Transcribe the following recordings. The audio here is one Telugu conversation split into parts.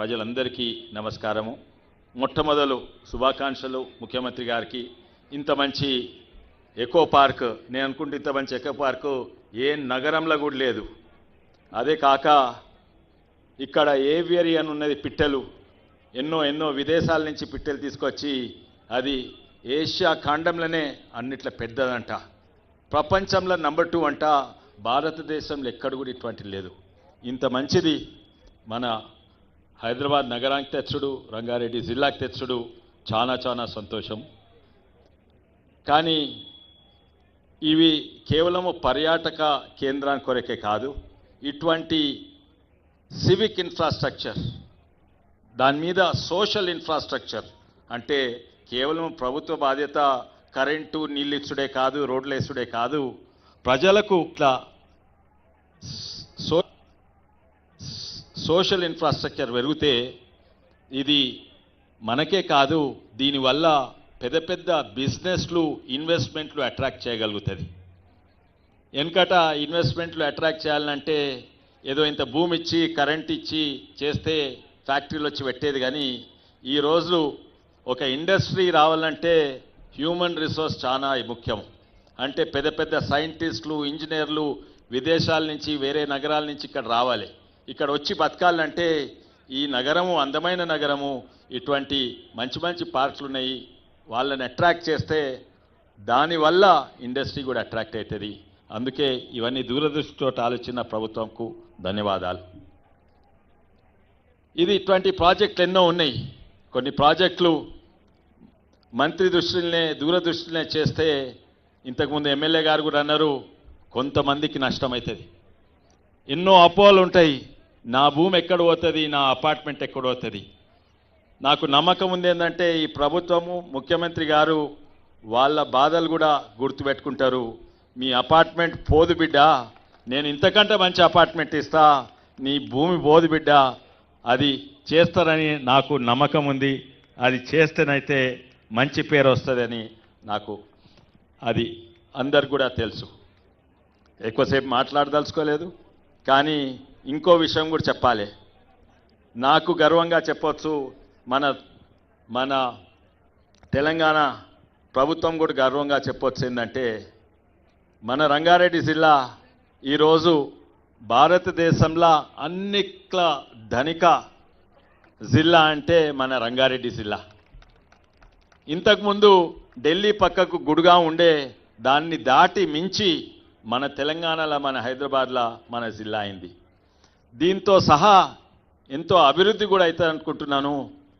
ప్రజలందరికీ నమస్కారము. మొట్టమొదలు శుభాకాంక్షలు ముఖ్యమంత్రి గారికి. ఇంత మంచి ఎకో పార్క్, నేను అనుకుంటే ఇంత మంచి ఎకో పార్కు ఏ నగరంలో కూడా లేదు. అదే కాక ఇక్కడ ఏవియరీ అని ఉన్నది, పిట్టెలు ఎన్నో విదేశాల నుంచి పిట్టెలు తీసుకొచ్చి అది ఏషియా ఖండంలోనే అన్నిట్లో పెద్దదంట, ప్రపంచంలో నంబర్ 2 అంట. భారతదేశంలో ఎక్కడ కూడా ఇటువంటి లేదు. ఇంత మంచిది మన హైదరాబాద్ నగరానికి తెచ్చుడు, రంగారెడ్డి జిల్లాకి తెచ్చుడు చాలా సంతోషం. కానీ ఇవి కేవలము పర్యాటక కేంద్రానికి కొరకే కాదు, ఇటువంటి సివిక్ ఇన్ఫ్రాస్ట్రక్చర్, దాని మీద సోషల్ ఇన్ఫ్రాస్ట్రక్చర్ అంటే కేవలం ప్రభుత్వ బాధ్యత కరెంటు నీళ్ళు ఇచ్చుడే కాదు, రోడ్లు వేసుడే కాదు, ప్రజలకు ఇట్లా సోషల్ ఇన్ఫ్రాస్ట్రక్చర్ పెరిగితే ఇది మనకే కాదు, దీనివల్ల పెద్ద బిజినెస్లు ఇన్వెస్ట్మెంట్లు అట్రాక్ట్ చేయగలుగుతుంది. వెనకట ఇన్వెస్ట్మెంట్లు అట్రాక్ట్ చేయాలంటే ఏదో ఇంత భూమి ఇచ్చి కరెంట్ ఇచ్చి చేస్తే ఫ్యాక్టరీలు వచ్చి పెట్టేది. కానీ ఈరోజు ఒక ఇండస్ట్రీ రావాలంటే హ్యూమన్ రిసోర్స్ చాలా ముఖ్యం. అంటే పెద్ద సైంటిస్టులు, ఇంజనీర్లు విదేశాల నుంచి, వేరే నగరాల నుంచి ఇక్కడ రావాలి. ఇక్కడ వచ్చి బతకాలంటే ఈ నగరము అందమైన నగరము, ఇటువంటి మంచి పార్క్లు ఉన్నాయి, వాళ్ళని అట్రాక్ట్ చేస్తే దానివల్ల ఇండస్ట్రీ కూడా అట్రాక్ట్ అవుతుంది. అందుకే ఇవన్నీ దూరదృష్టితో ఆలోచన ప్రభుత్వంకు ధన్యవాదాలు. ఇది ఇటువంటి ప్రాజెక్టులు ఎన్నో ఉన్నాయి. కొన్ని ప్రాజెక్టులు మంత్రి దృష్టినే దూరదృష్టినే చేస్తే, ఇంతకుముందు ఎమ్మెల్యే గారు కూడా అన్నారు, కొంతమందికి నష్టమవుతుంది. ఎన్నో అపోహలు ఉంటాయి, నా భూమి ఎక్కడ పోతుంది, నా అపార్ట్మెంట్ ఎక్కడ పోతుంది. నాకు నమ్మకం ఉంది ఏంటంటే ఈ ప్రభుత్వము, ముఖ్యమంత్రి గారు వాళ్ళ బాధలు కూడా గుర్తుపెట్టుకుంటారు. మీ అపార్ట్మెంట్ పోదు బిడ్డ, నేను ఇంతకంటే మంచి అపార్ట్మెంట్ ఇస్తా, నీ భూమి పోదు బిడ్డ, అది చేస్తారని నాకు నమ్మకం ఉంది. అది చేస్తేనైతే మంచి పేరు వస్తుందని నాకు అది అందరు కూడా తెలుసు. ఎక్కువసేపు మాట్లాడదలుచుకోలేదు, కానీ ఇంకో విషయం కూడా చెప్పాలి. నాకు గర్వంగా చెప్పొచ్చు, మన తెలంగాణ ప్రభుత్వం కూడా గర్వంగా చెప్పొచ్చు ఏంటంటే, మన రంగారెడ్డి జిల్లా ఈరోజు భారతదేశంలో అన్నిట్ల ధనిక జిల్లా అంటే మన రంగారెడ్డి జిల్లా. ఇంతకుముందు ఢిల్లీ పక్కకు గుడిగా ఉండే దాన్ని దాటి మించి మన తెలంగాణలో, మన హైదరాబాద్లో మన జిల్లా అయింది. దీంతో సహా ఎంతో అభివృద్ధి కూడా అవుతుంది అనుకుంటున్నాను.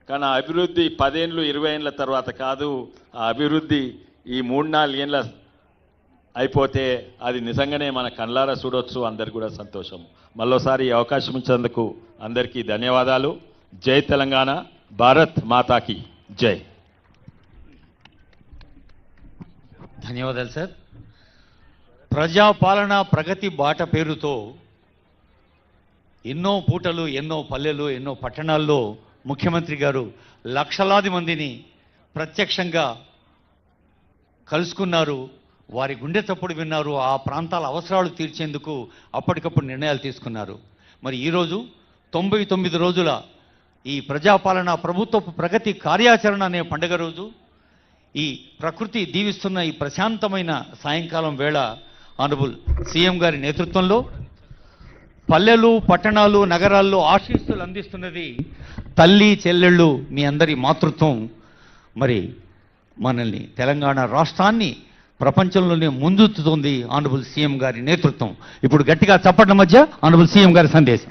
కానీ ఆ అభివృద్ధి 10 ఏళ్ళు 20 ఏళ్ళ తర్వాత కాదు, ఆ అభివృద్ధి ఈ 3-4 ఏళ్ళ అయిపోతే అది నిజంగానే మన కళ్ళారా చూడొచ్చు. అందరికి కూడా సంతోషం. మళ్ళోసారి ఈ అవకాశం ఇచ్చినందుకు అందరికీ ధన్యవాదాలు. జై తెలంగాణ, భారత్ మాతాకి జై. ధన్యవాదాలు సార్. ప్రజాపాలన ప్రగతి బాట పేరుతో ఎన్నో పూటలు, ఎన్నో పల్లెలు, ఎన్నో పట్టణాల్లో ముఖ్యమంత్రి గారు లక్షలాది మందిని ప్రత్యక్షంగా కలుసుకున్నారు, వారి గుండె చప్పుడు విన్నారు, ఆ ప్రాంతాల అవసరాలు తీర్చేందుకు అప్పటికప్పుడు నిర్ణయాలు తీసుకున్నారు. మరి ఈరోజు 99 రోజుల ఈ ప్రజాపాలన ప్రభుత్వపు ప్రగతి కార్యాచరణ అనే పండుగ రోజు, ఈ ప్రకృతి దీవిస్తున్న ఈ ప్రశాంతమైన సాయంకాలం వేళ ఆనరబుల్ సీఎం గారి నేతృత్వంలో పల్లెలు, పట్టణాలు, నగరాల్లో ఆశీస్సులు అందిస్తున్నది తల్లి, చెల్లెళ్ళు, మీ అందరి మాతృత్వం. మరి మనల్ని, తెలంగాణ రాష్ట్రాన్ని ప్రపంచంలోనే ముందుతుంది ఆనరబుల్ సీఎం గారి నేతృత్వం. ఇప్పుడు గట్టిగా చప్పట్ల మధ్య ఆనరబుల్ సీఎం గారి సందేశం.